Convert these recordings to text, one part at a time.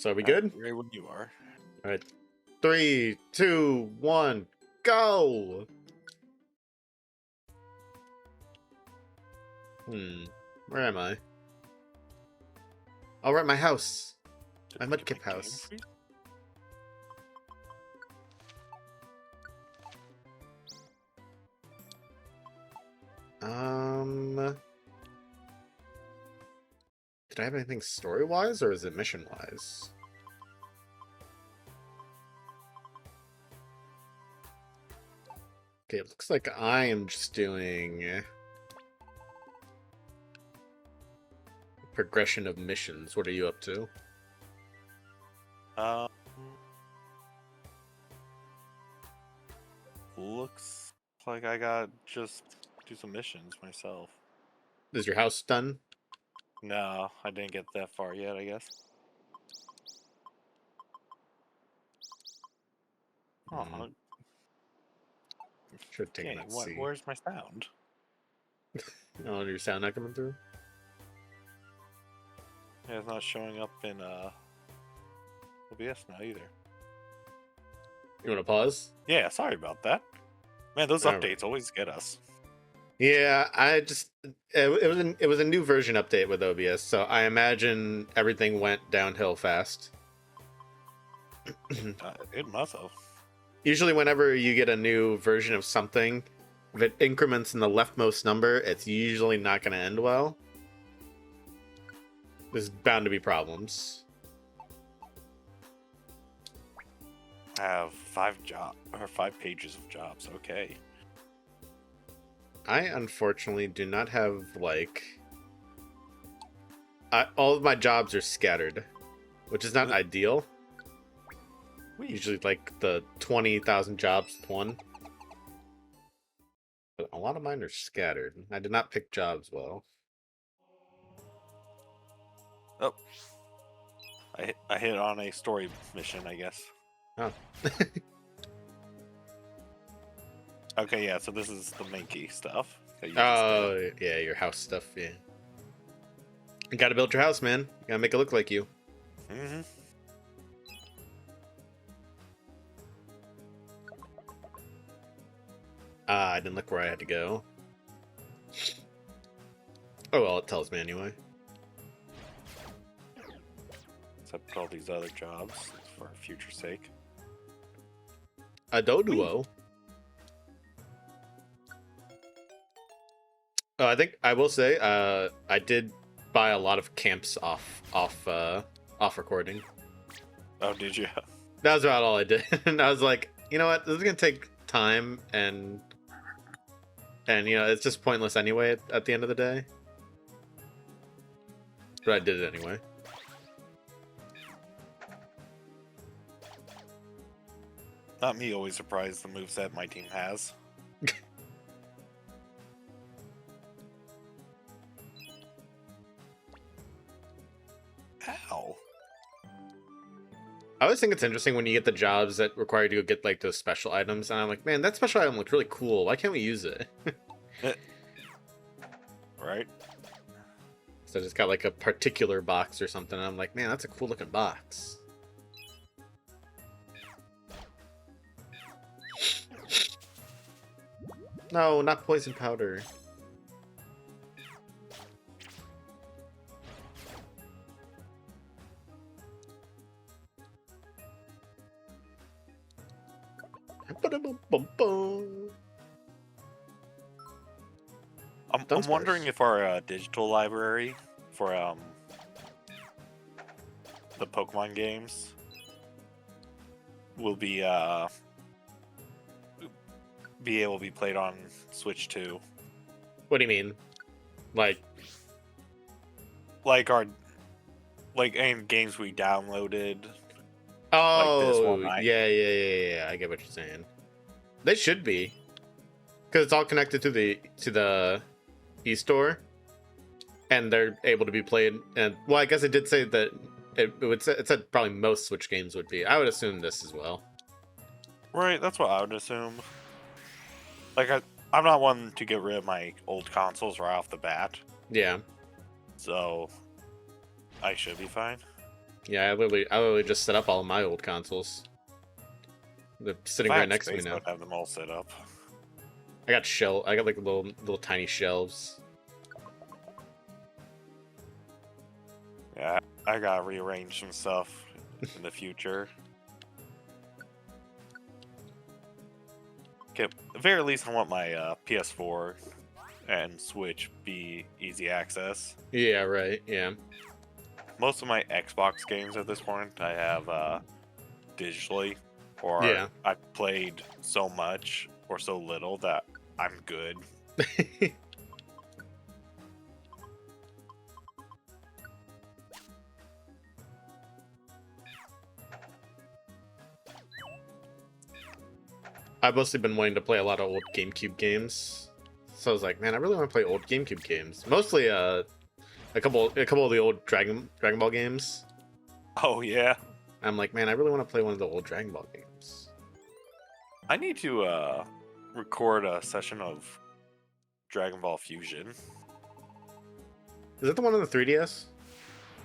So are we good? Right when you are. All right. 3, 2, 1, go! Where am I? Oh, we're at my house. My mudkip house. Did I have anything story-wise, or is it mission-wise? Okay, it looks like I am just doing progression of missions. What are you up to? Looks like I got just do some missions myself. Is your house done? No, I didn't get that far yet, I guess. Oh, should have taken that seat. Where's my sound? Oh, your sound not coming through? Yeah, it's not showing up in OBS now either. You want to pause? Yeah, sorry about that. Man, those updates always get us. Yeah, it was a new version update with OBS, so I imagine everything went downhill fast. It must have. Usually whenever you get a new version of something, if it increments in the leftmost number, it's usually not going to end well. There's bound to be problems. I have 5 pages of jobs. Okay. I unfortunately do not have all of my jobs are scattered, which is not ideal. Usually like the 20,000 jobs with one. But a lot of mine are scattered. I did not pick jobs well. Oh. I hit on a story mission, I guess. Oh. Okay, yeah, so this is the Minky stuff. Oh, yeah, your house stuff, yeah. You gotta build your house, man. You gotta make it look like you. Mm-hmm. I didn't look where I had to go. Oh, well, it tells me anyway. Except all these other jobs for our future sake. Adoduo. Oh, I think I will say, I did buy a lot of camps off recording. Oh, did you? That was about all I did. And I was like, you know what, this is gonna take time, and you know, it's just pointless anyway at the end of the day. But I did it anyway. Not me always surprised the moveset my team has. Ow. I always think it's interesting when you get the jobs that require you to go get like those special items, and I'm like, man, that special item looked really cool. Why can't we use it? Right? So I just got like a particular box or something, and I'm like, man, that's a cool looking box. No, not poison powder. I'm wondering if our digital library for the Pokemon games will be able to be played on Switch 2. What do you mean? Like any games we downloaded. Oh, like this one, yeah. I get what you're saying. They should be, because it's all connected to the e-store, and they're able to be played. And well, I guess it did say that it said probably most Switch games would be. I would assume this as well. Right, that's what I would assume. Like I'm not one to get rid of my old consoles right off the bat. Yeah. So I should be fine. Yeah, I literally just set up all of my old consoles. They're sitting If I right had next to me space, now. I'd have them all set up. I got like little tiny shelves. Yeah, I gotta rearrange some stuff in the future. Okay, at the very least, I want my PS4 and Switch be easy access. Yeah, right. Yeah. Most of my Xbox games at this point I have digitally, or Yeah. I played so much or so little that I'm good. I've mostly been wanting to play a lot of old GameCube games. So I was like, man, I really want to play old GameCube games. Mostly a couple of the old Dragon Ball games. Oh yeah, I'm like, man, I really want to play one of the old Dragon Ball games. I need to record a session of Dragon Ball Fusion. Is that the one on the 3DS?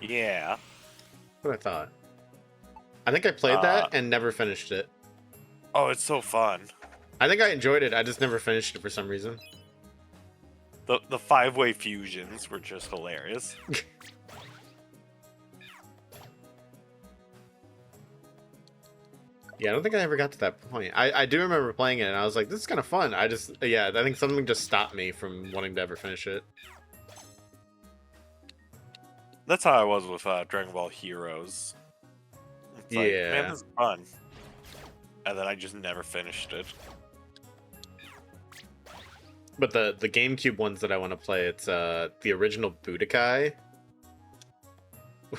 Yeah. That's what I thought. I think I played that and never finished it. Oh, it's so fun. I think I enjoyed it. I just never finished it for some reason. The 5-way fusions were just hilarious. Yeah, I don't think I ever got to that point. I do remember playing it, and I was like, this is kind of fun. I think something just stopped me from wanting to ever finish it. That's how I was with Dragon Ball Heroes. It's like, Yeah. man, this is fun. And then I just never finished it. But the GameCube ones that I want to play, it's the original Budokai,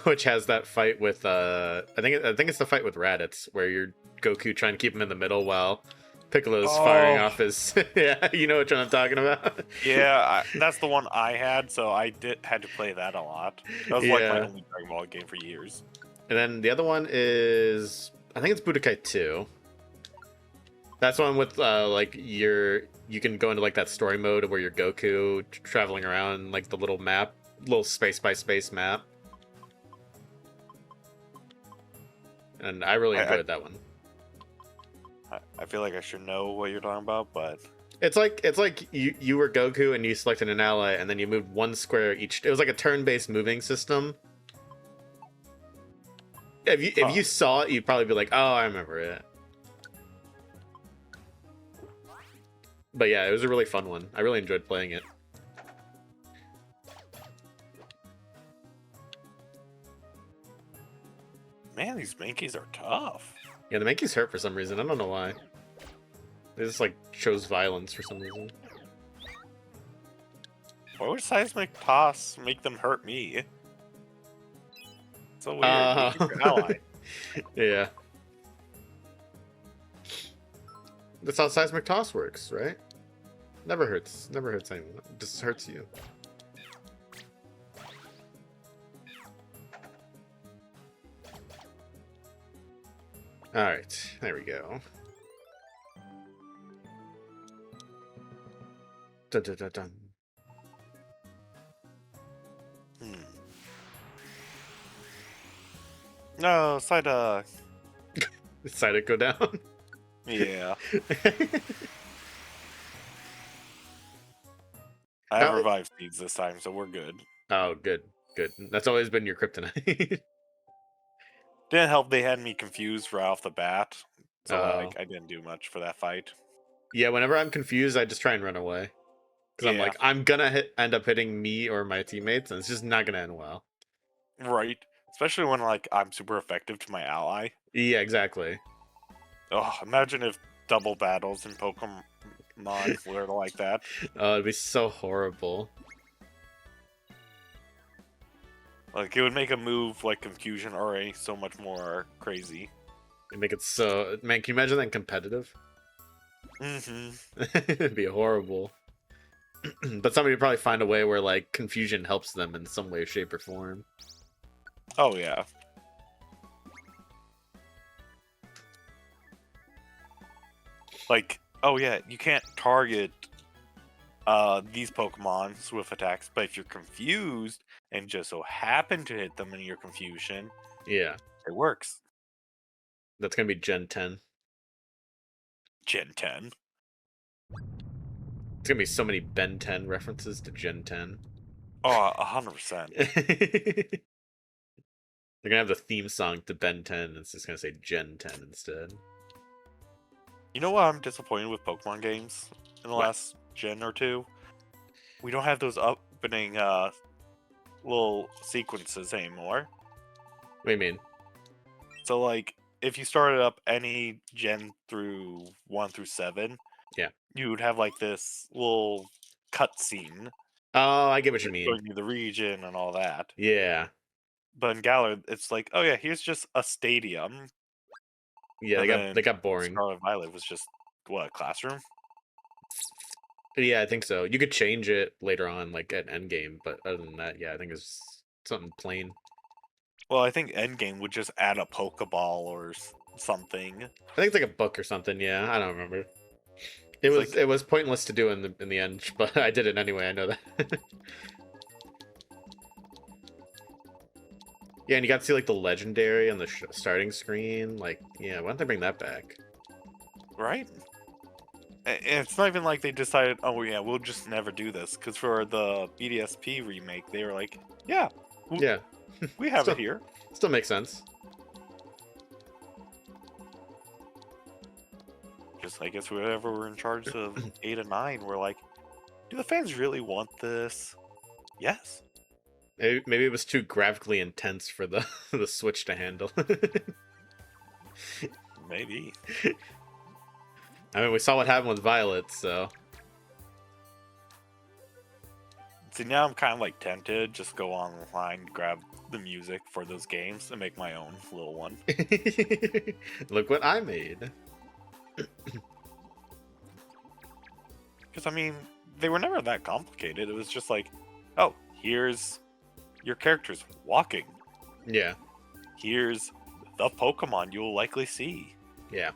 which has that fight with I think it's the fight with Raditz, where you're Goku trying to keep him in the middle while Piccolo's firing off his. Yeah, you know what I'm talking about. Yeah, that's the one I had, so I had to play that a lot. That was like my only Dragon Ball game for years. And then the other one is, I think it's Budokai 2. That's one with like you can go into like that story mode where you're Goku traveling around like the little space by space map. And I really enjoyed that one. I feel like I should know what you're talking about, but it's like you were Goku and you selected an ally and then you moved one square each. It was like a turn-based moving system. If you saw it, you'd probably be like, "Oh, I remember it." But yeah, it was a really fun one. I really enjoyed playing it. man, these Mankeys are tough. Yeah, the Mankeys hurt for some reason. I don't know why. They just like chose violence for some reason. Why would Seismic Toss make them hurt me? So weird. Keep your ally. Yeah. That's how Seismic Toss works, right? Never hurts anyone. It just hurts you. Alright, there we go. Dun, dun, dun, dun. No, Psyduck. Decided to go down. Yeah. I have revived seeds this time, so we're good. Oh, good. That's always been your kryptonite. Didn't help they had me confused right off the bat, so Oh. I didn't do much for that fight. Yeah, whenever I'm confused, I just try and run away. Because I'm like, I'm gonna end up hitting me or my teammates, and it's just not gonna end well. Right. Especially when like I'm super effective to my ally. Yeah, exactly. Oh, imagine if double battles in Pokemon were like that. Oh, it'd be so horrible. Like, it would make a move like Confusion already so much more crazy. It'd make it so... Man, can you imagine that competitive? Mm-hmm. It'd be horrible. But somebody would probably find a way where, like, Confusion helps them in some way, shape, or form. Oh, yeah. Like, oh yeah, you can't target these Pokemon with attacks, but if you're confused and just so happen to hit them in your confusion, Yeah, It works. that's gonna be Gen 10. Gen 10. It's gonna be so many Ben 10 references to Gen 10. Oh, 100%. They're gonna have the theme song to Ben 10, and it's just gonna say Gen 10 instead. You know what I'm disappointed with Pokemon games in the What? last gen or two? We don't have those opening little sequences anymore. What do you mean? So like if you started up any gen through 1 through 7, Yeah. you would have like this little cutscene Oh, I get what you mean. showing you the region and all that. Yeah. But in Galar, it's like, oh yeah, here's just a stadium. Yeah, And they then got boring. Scarlet Violet was just what, a classroom? Yeah, I think so. You could change it later on, like at endgame, but other than that, yeah, I think it's something plain. Well, I think Endgame would just add a Pokeball or something. I think it's like a book or something. Yeah, I don't remember. It's like, It was pointless to do in the end, but I did it anyway. I know that. Yeah, and you got to see like the legendary on the starting screen. Like, yeah, why don't they bring that back? right? And it's not even like they decided, oh yeah, we'll just never do this. Because for the BDSP remake, they were like, yeah, Yeah, we have still, it here. still makes sense. Just, I guess, whoever were in charge of 8 and 9 were like, do the fans really want this? Yes. Maybe it was too graphically intense for the the Switch to handle. Maybe. I mean, we saw what happened with Violet, so. See, now I'm kind of like tempted, just go online, grab the music for those games, and make my own little one. Look what I made. Because, I mean, they were never that complicated. It was just like, oh, here's your characters walking. Yeah, Here's the Pokemon you'll likely see. yeah.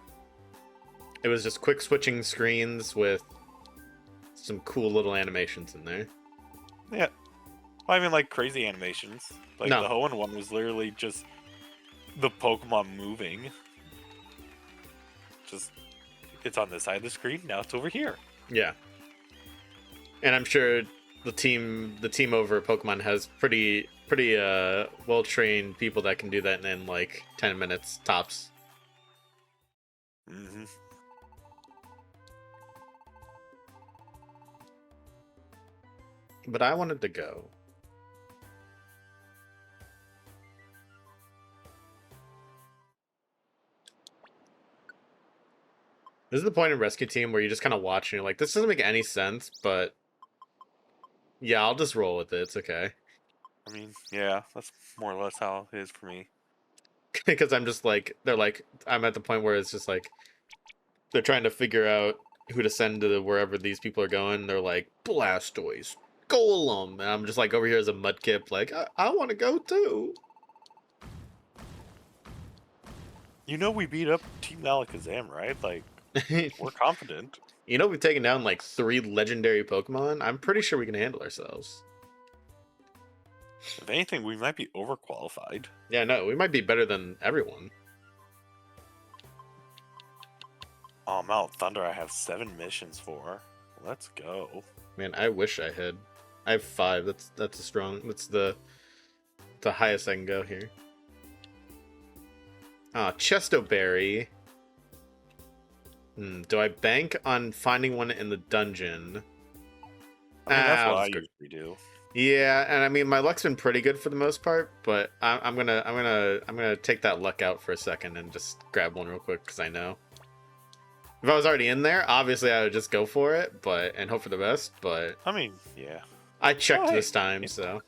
It was just quick switching screens with some cool little animations in there. Yeah. Not even like crazy animations. Like No. the Hoenn one was literally just the Pokemon moving. Just, it's on this side of the screen, now it's over here. Yeah. And I'm sure the team over at Pokemon has pretty well trained people that can do that in like 10 minutes tops. Mm-hmm. But I wanted to go. This is the point in Rescue Team where you just kind of watch and you're like, this doesn't make any sense, but yeah, I'll just roll with it. It's okay. I mean, yeah, that's more or less how it is for me. Because I'm just like, I'm at the point where it's just like, they're trying to figure out who to send to wherever these people are going. They're like, Blastoise, Golem. And I'm just like over here as a Mudkip, like, I want to go too. You know we beat up Team Alakazam, right? Like, we're confident. You know, we've taken down like 3 legendary Pokemon. I'm pretty sure we can handle ourselves. If anything, we might be overqualified. Yeah, no, we might be better than everyone. Oh, Mount Thunder, I have 7 missions for. Let's go. Man, I wish I had. I have 5. That's a strong. That's the highest I can go here. Ah, Chesto Berry. Do I bank on finding one in the dungeon? I mean, that's what I let's go. usually do. Yeah, and I mean my luck's been pretty good for the most part, but I'm gonna take that luck out for a second and just grab one real quick because I know if I was already in there, obviously I would just go for it, and hope for the best. But I mean, yeah. I checked Oh, this hey. time, so.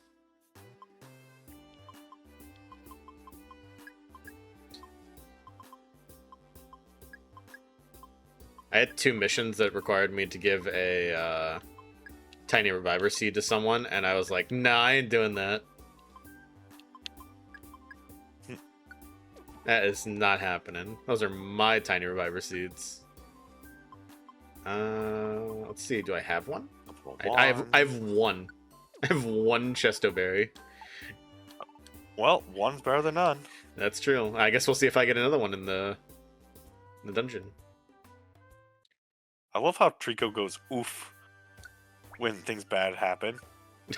I had 2 missions that required me to give a tiny reviver seed to someone, and I was like, nah, I ain't doing that. That is not happening. Those are my tiny reviver seeds. Let's see, do I have one? I have one. I have 1 Chesto Berry. Well, one's better than none. That's true. I guess we'll see if I get another one in the dungeon. I love how Trico goes oof when things bad happen.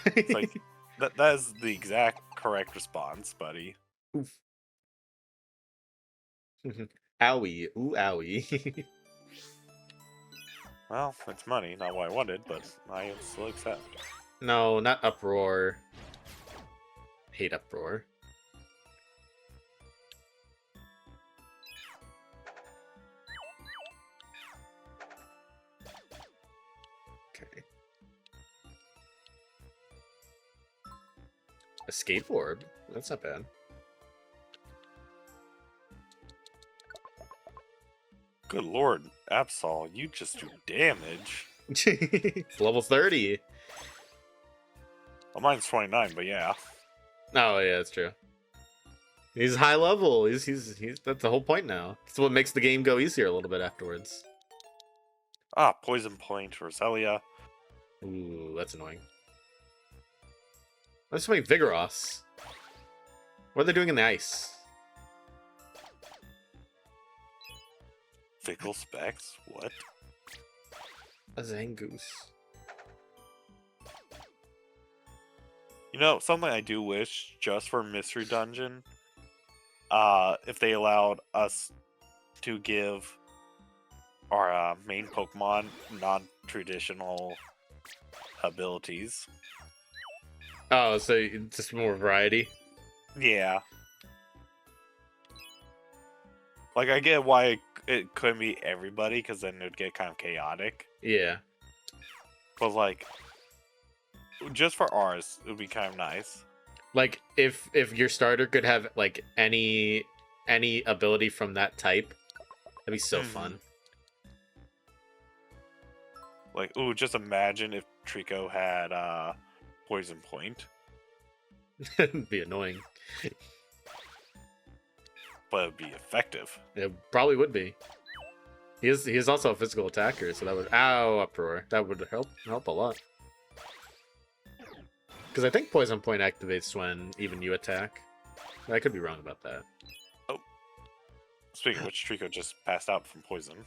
It's like that is the exact correct response, buddy. Oof. Owie. Ooh, owie. Well, it's money, not what I wanted, but I still accept. No, not uproar. Hate uproar. Okay. A skateboard? That's not bad. Good lord, Absol, you just do damage. Level 30. Well, mine's 29, but yeah. Oh yeah, that's true. He's high level. He's that's the whole point now. That's what makes the game go easier a little bit afterwards. Ah, Poison Point, Roselia. Ooh, that's annoying. Let's make Vigoroth. What are they doing in the ice? Fickle Specs? What? A Zangoose. You know, something I do wish, just for Mystery Dungeon, if they allowed us to give our main Pokemon non-traditional abilities. Oh, so just more variety. Yeah. Like, I get why it couldn't be everybody, because then it would get kind of chaotic. Yeah. But, like, just for ours, it would be kind of nice. Like if your starter could have like any ability from that type, that'd be so fun. Like, ooh, just imagine if Trico had Poison Point. It'd be annoying. But it'd be effective. It probably would be. He is also a physical attacker, so that would uproar. That would help a lot. Because I think Poison Point activates when even you attack. I could be wrong about that. Oh. Speaking of which, Trico just passed out from poison.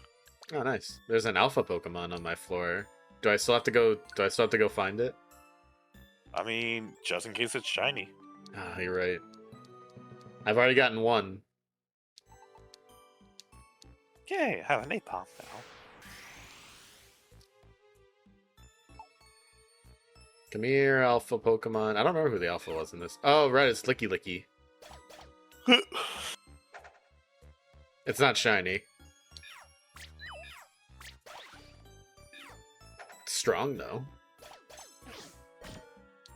Oh, nice. There's an alpha Pokemon on my floor. Do I still have to go find it? I mean, just in case it's shiny. Ah, you're right. I've already gotten one. Yay, I have an Napalm now. Come here, alpha Pokemon. I don't remember who the alpha was in this. Oh, right, it's Licky Licky. It's not shiny. It's strong, though.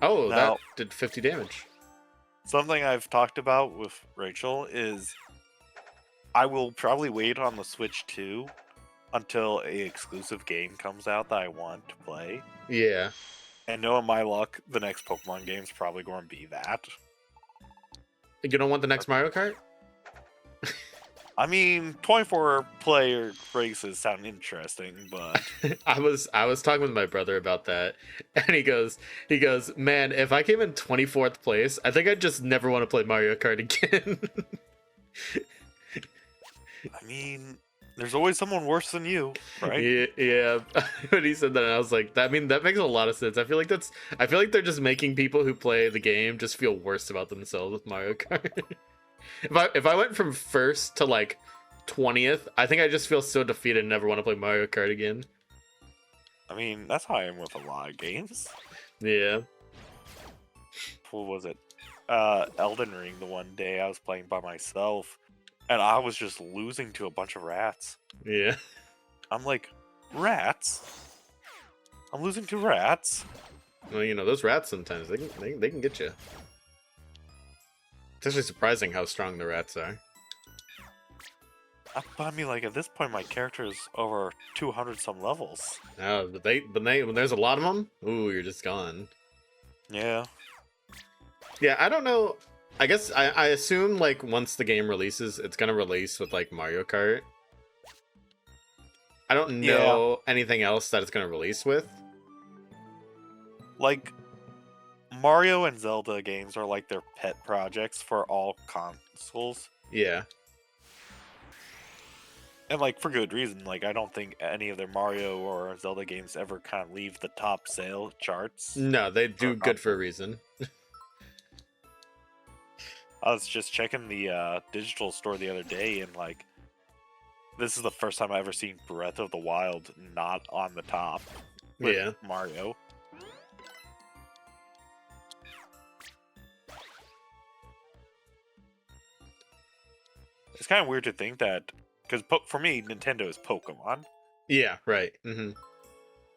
Oh, Now, that did 50 damage. something I've talked about with Rachel is I will probably wait on the Switch 2 until a exclusive game comes out that I want to play. Yeah. And knowing my luck, the next Pokemon game's probably going to be that. You don't want the next Mario Kart? I mean, 24-player races sound interesting, but I was talking with my brother about that, and he goes, man, if I came in 24th place, I think I'd just never want to play Mario Kart again. I mean, there's always someone worse than you, right? Yeah. When he said that, I was like, that makes a lot of sense. I feel like they're just making people who play the game just feel worse about themselves with Mario Kart. If I went from first to like 20th, I think I just feel so defeated and never want to play Mario Kart again. I mean, that's how I am with a lot of games. Yeah. What was it? Elden Ring, the one day I was playing by myself, and I was just losing to a bunch of rats. Yeah. I'm like, rats? I'm losing to rats? Well, you know, those rats sometimes, they can get you. It's actually surprising how strong the rats are. But I mean, like, at this point, my character is over 200 some levels. Oh, but when there's a lot of them, ooh, you're just gone. Yeah. Yeah, I don't know. I guess I assume like once the game releases, it's gonna release with like Mario Kart. I don't know anything else that it's gonna release with. Like, Mario and Zelda games are like their pet projects for all consoles. Yeah. And like for good reason. Like I don't think any of their Mario or Zelda games ever kind of leave the top sale charts. No, they do good for a reason. I was just checking the digital store the other day, and like, this is the first time I've ever seen Breath of the Wild not on the top with Yeah. Mario. It's kind of weird to think that, because for me, Nintendo is Pokemon. Yeah, right. Mm-hmm.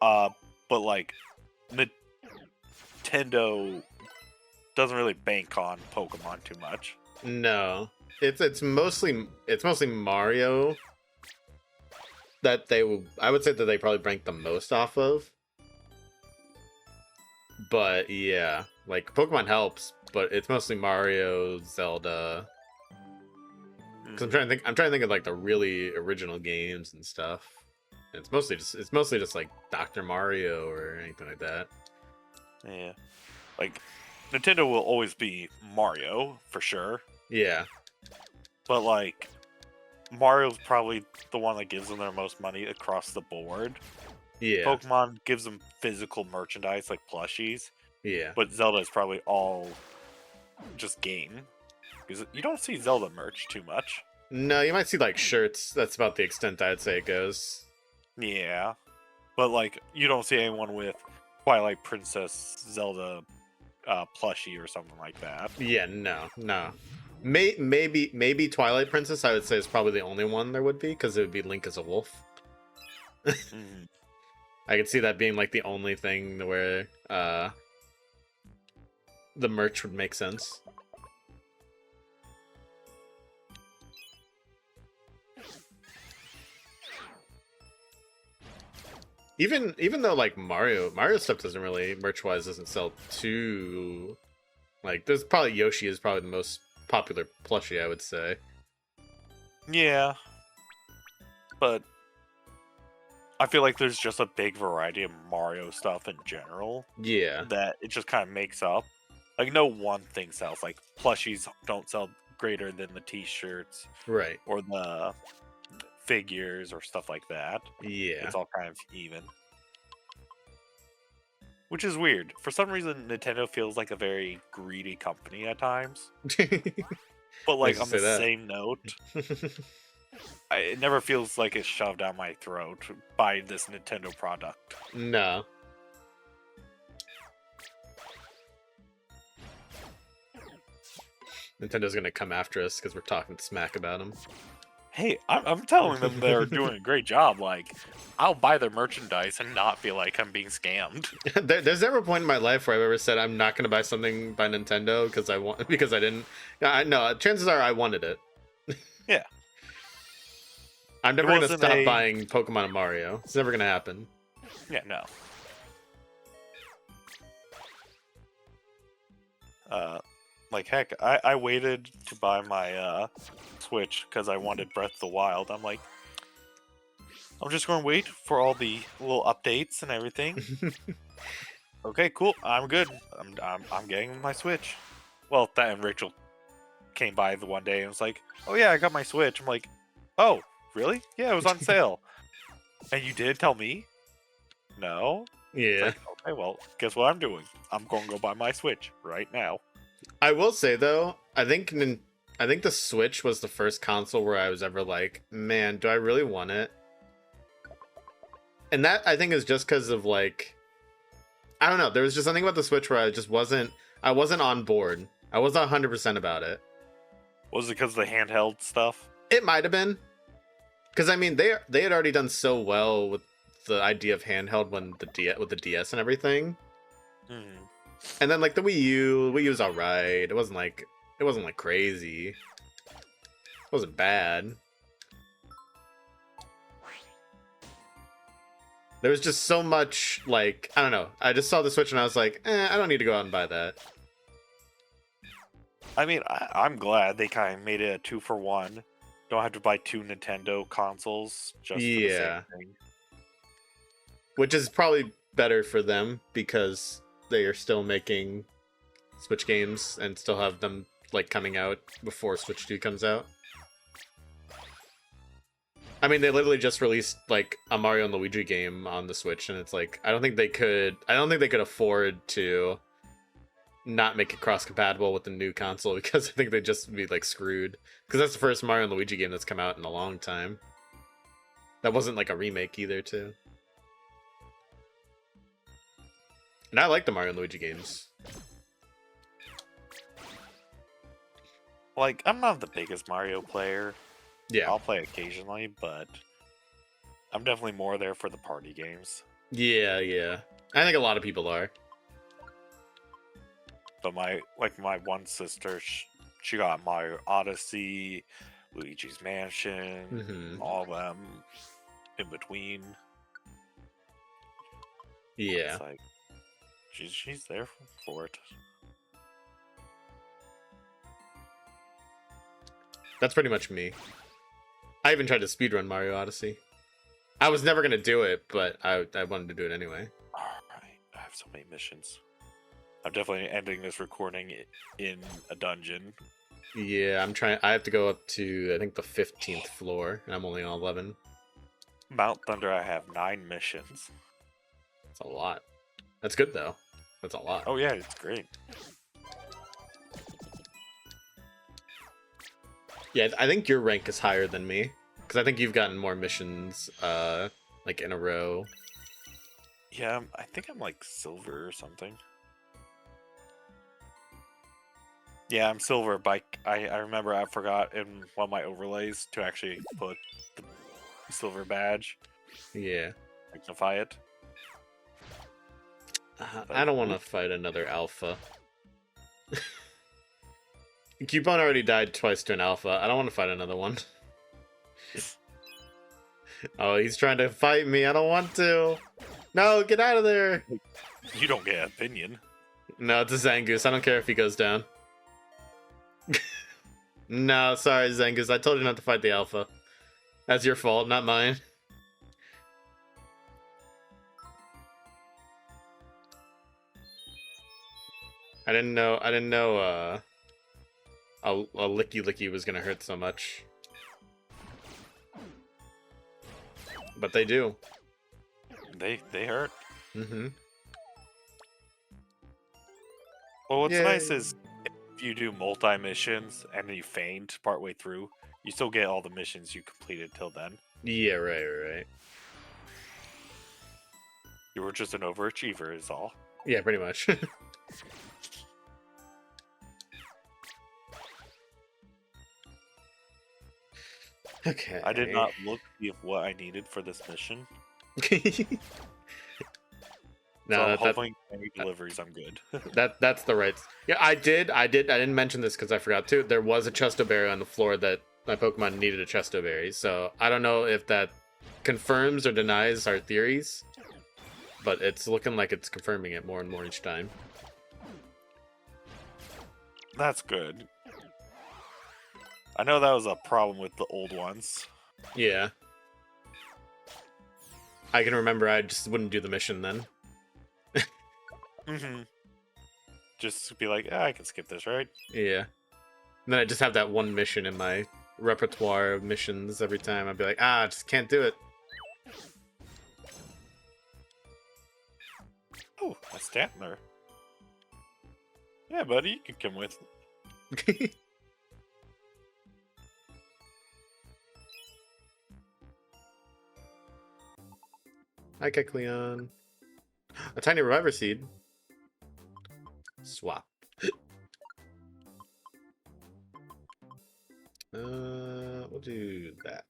But like, Nintendo doesn't really bank on Pokemon too much. No, it's mostly Mario that I would say that they probably rank the most off of. But yeah, like Pokemon helps, but it's mostly Mario, Zelda. Because I'm trying to think of like the really original games and stuff. And it's mostly just like Dr. Mario or anything like that. Yeah, like Nintendo will always be Mario for sure. Yeah. But like, Mario's probably the one that gives them their most money across the board. Yeah. Pokemon gives them physical merchandise like plushies. Yeah. But Zelda is probably all just game. Because you don't see Zelda merch too much. No, you might see like shirts. That's about the extent I'd say it goes. Yeah. But like, you don't see anyone with Twilight Princess Zelda plushie or something like that. Yeah, no. Maybe Twilight Princess, I would say, is probably the only one there would be, because it would be Link as a wolf. Mm-hmm. I could see that being like the only thing where the merch would make sense. Even though like Mario stuff doesn't really merch-wise doesn't sell too, like, there's probably Yoshi is probably the most popular plushie, I would say. Yeah. But I feel like there's just a big variety of Mario stuff in general. Yeah. That it just kind of makes up. Like, no one thing sells. Like, plushies don't sell greater than the t-shirts. Right. Or the figures or stuff like that. Yeah. It's all kind of even. Which is weird. For some reason, Nintendo feels like a very greedy company at times. But like, on the same note, it never feels like it's shoved down my throat by this Nintendo product. No. Nintendo's gonna come after us because we're talking smack about them. Hey, I'm telling them they're doing a great job. Like, I'll buy their merchandise and not feel like I'm being scammed. There's never a point in my life where I've ever said I'm not gonna buy something by Nintendo because I didn't. No, chances are I wanted it. Yeah. I'm never gonna stop buying Pokemon and Mario. It's never gonna happen. Yeah, no. Like, heck, I waited to buy my Switch because I wanted Breath of the Wild. I'm like, I'm just going to wait for all the little updates and everything. Okay, cool. I'm good. I'm getting my Switch. Well, then Rachel came by the one day and was like, "Oh yeah, I got my Switch." I'm like, "Oh, really? Yeah, it was on sale." And you did tell me? No. Yeah. Like, okay, well, guess what I'm doing? I'm going to go buy my Switch right now. I will say though, I think the Switch was the first console where I was ever like, man, do I really want it? And that I think is just because of like, I don't know. There was just something about the Switch where I wasn't on board. I wasn't 100% about it. Was it because of the handheld stuff? It might have been, because I mean they had already done so well with the idea of handheld with the DS and everything. Mm-hmm. And then like the Wii U was alright. It wasn't like crazy. It wasn't bad. There was just so much, like, I don't know. I just saw the Switch and I was like, I don't need to go out and buy that. I mean, I'm glad they kind of made it a 2-for-1. Don't have to buy 2 Nintendo consoles just for the same thing. Which is probably better for them because they are still making Switch games and still have them like coming out before Switch 2 comes out. I mean, they literally just released like a Mario and Luigi game on the Switch, and it's like I don't think they could afford to not make it cross-compatible with the new console because I think they'd just be like screwed. Because that's the first Mario and Luigi game that's come out in a long time. That wasn't like a remake either, too. And I like the Mario and Luigi games. Like, I'm not the biggest Mario player. Yeah. I'll play occasionally, but I'm definitely more there for the party games. Yeah, yeah. I think a lot of people are. But my one sister, she got Mario Odyssey, Luigi's Mansion, all of them in between. Yeah. It's like she's there for it. That's pretty much me. I even tried to speedrun Mario Odyssey. I was never gonna do it, but I wanted to do it anyway. Alright, I have so many missions. I'm definitely ending this recording in a dungeon. Yeah, I'm trying. I have to go up to, I think, the 15th floor, and I'm only on 11. Mount Thunder, I have 9 missions. That's a lot. That's good, though. That's a lot. Oh yeah, it's great. Yeah, I think your rank is higher than me, because I think you've gotten more missions, like, in a row. Yeah, I think I'm like silver or something. Yeah, I'm silver, but I remember I forgot in one of my overlays to actually put the silver badge. Yeah. Magnify it. I don't want to fight another alpha. Cubone already died twice to an alpha. I don't want to fight another one. Oh, he's trying to fight me. I don't want to. No, get out of there. You don't get an opinion. No, it's a Zangoose. I don't care if he goes down. No, sorry, Zangoose. I told you not to fight the alpha. That's your fault, not mine. I didn't know a Licky Licky was gonna hurt so much. But they do. They hurt. Mm-hmm. Well, what's nice is if you do multi-missions and then you faint partway through, you still get all the missions you completed till then. Yeah, right. You were just an overachiever is all. Yeah, pretty much. Okay. I did not look to see what I needed for this mission. No, so I'm hoping any deliveries I'm good. That's the right. Yeah, I didn't mention this because I forgot to. There was a Chesto Berry on the floor that my Pokemon needed a Chesto Berry. So I don't know if that confirms or denies our theories, but it's looking like it's confirming it more and more each time. That's good. I know that was a problem with the old ones. Yeah. I can remember I just wouldn't do the mission then. Mm-hmm. Just be like, I can skip this, right? Yeah. And then I just have that one mission in my repertoire of missions every time. I'd be like, I just can't do it. Oh, a Stantler. Yeah, buddy, you can come with. Hi, Kecleon. A tiny reviver seed. Swap. We'll do that.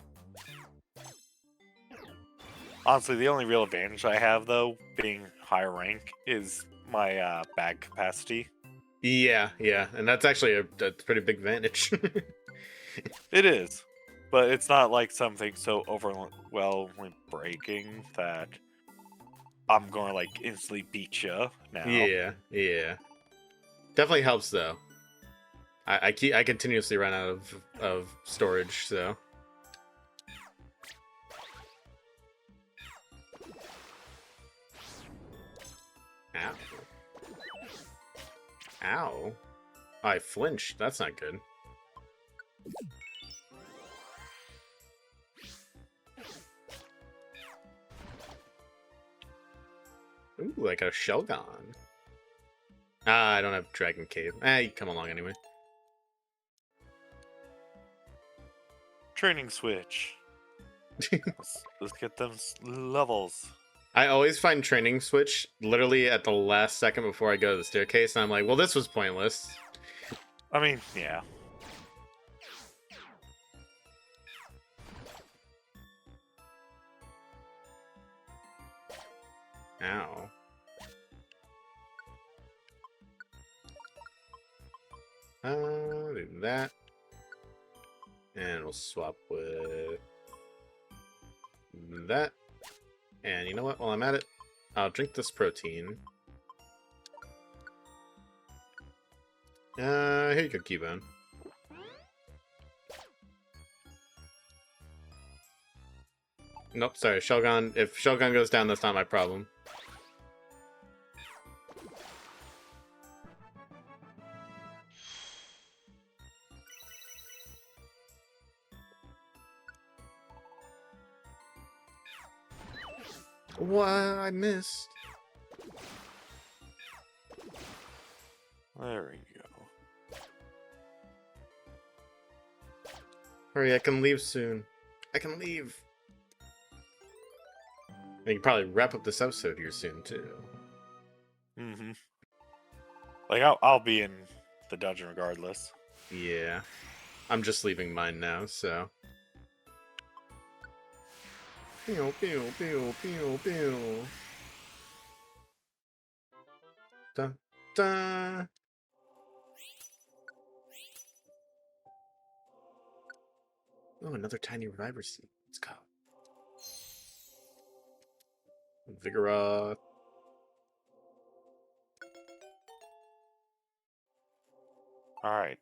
Honestly, the only real advantage I have, though, being higher rank, is my bag capacity. Yeah, and that's actually a pretty big advantage. It is, but it's not like something so overwhelmingly breaking that I'm going to like instantly beat you now. Yeah. Definitely helps though. I continuously run out of storage, so. Ow. Ow. I flinched. That's not good. Ooh, like a Shelgon. Ah, I don't have Dragon Cave. You come along anyway. Training switch. let's get them levels. I always find Training Switch literally at the last second before I go to the staircase, and I'm like, well, this was pointless. I mean, yeah. Ow. Do that. And we'll swap with that. And you know what? While I'm at it, I'll drink this protein. Here you go, Keybone. Nope, sorry, Shelgon. If Shelgon goes down, that's not my problem. What? I missed. There we go. Hurry, I can leave soon. I can leave. I can probably wrap up this episode here soon, too. Mm-hmm. Like, I'll be in the dungeon regardless. Yeah. I'm just leaving mine now, so... Pew, pew, pew, pew, pew. Dun, dun. Oh, another tiny reviver seed. Let's go. Vigoroth. Alright.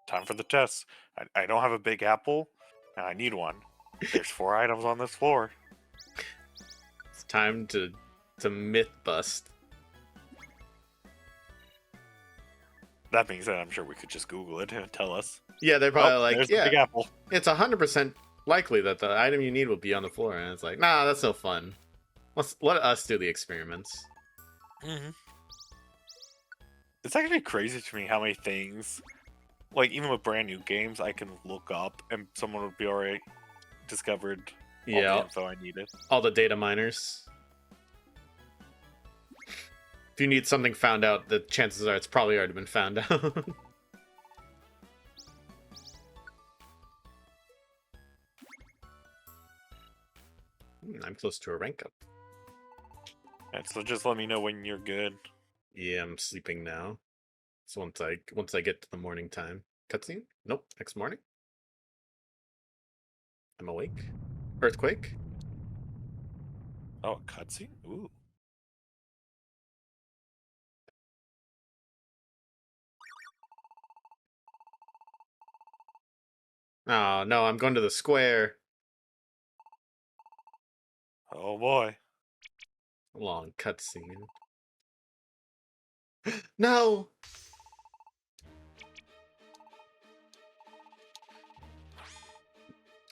Time for the test. I don't have a big apple, and I need one. There's 4 items on this floor. It's time to myth bust. That being said, I'm sure we could just Google it and tell us. Yeah, they're probably like, there's yeah, the big apple. it's 100% likely that the item you need will be on the floor. And it's like, nah, that's no fun. Let us do the experiments. Mm-hmm. It's actually crazy to me how many things, like even with brand new games, I can look up and someone would be already discovered all the info I needed. All the data miners. If you need something found out, the chances are it's probably already been found out. I'm close to a rank up. And so just let me know when you're good. Yeah, I'm sleeping now. So once I get to the morning time. Cutscene? Nope. Next morning. I'm awake. Earthquake? Oh, a cutscene? Ooh. Oh no, I'm going to the square. Oh boy. Long cutscene. No!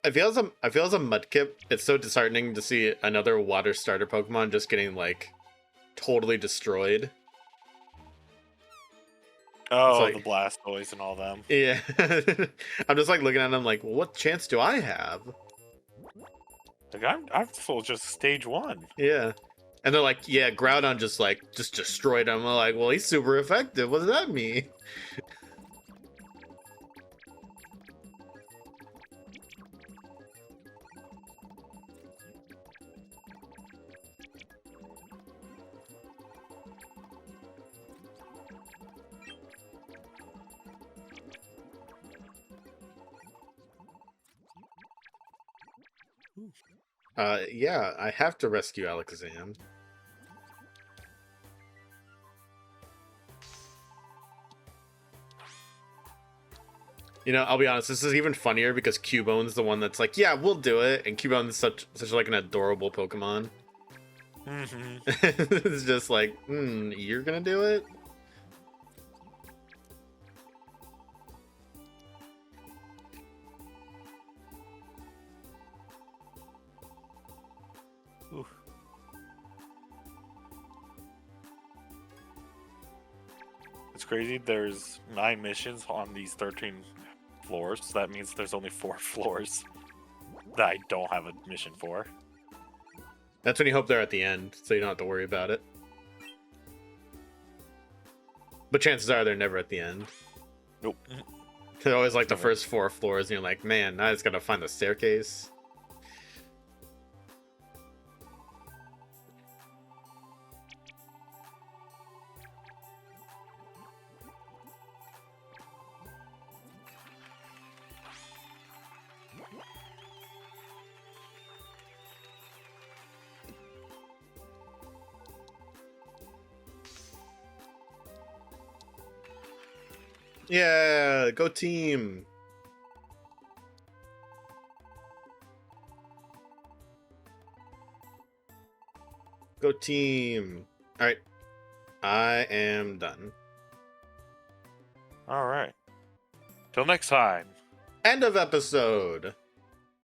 I feel as a Mudkip, it's so disheartening to see another water starter Pokemon just getting like totally destroyed. Oh, like, the Blastoise and all them. Yeah. I'm just like looking at them like, well, what chance do I have? Like I'm full just stage 1. Yeah. And they're like, yeah, Groudon just destroyed him. I'm like, well, he's super effective. What does that mean? Yeah, I have to rescue Alakazam. You know, I'll be honest, this is even funnier because Cubone's the one that's like, yeah, we'll do it, and Cubone's such like an adorable Pokemon. Mm-hmm. It's just like, you're gonna do it? crazy? There's 9 missions on these 13 floors, so that means there's only 4 floors that I don't have a mission for. That's when you hope they're at the end, so you don't have to worry about it. But chances are they're never at the end. Nope. They're always like the first 4 floors, and you're like, man, now I just gotta find the staircase. Yeah, go team. Go team. All right. I am done. All right. Till next time. End of episode.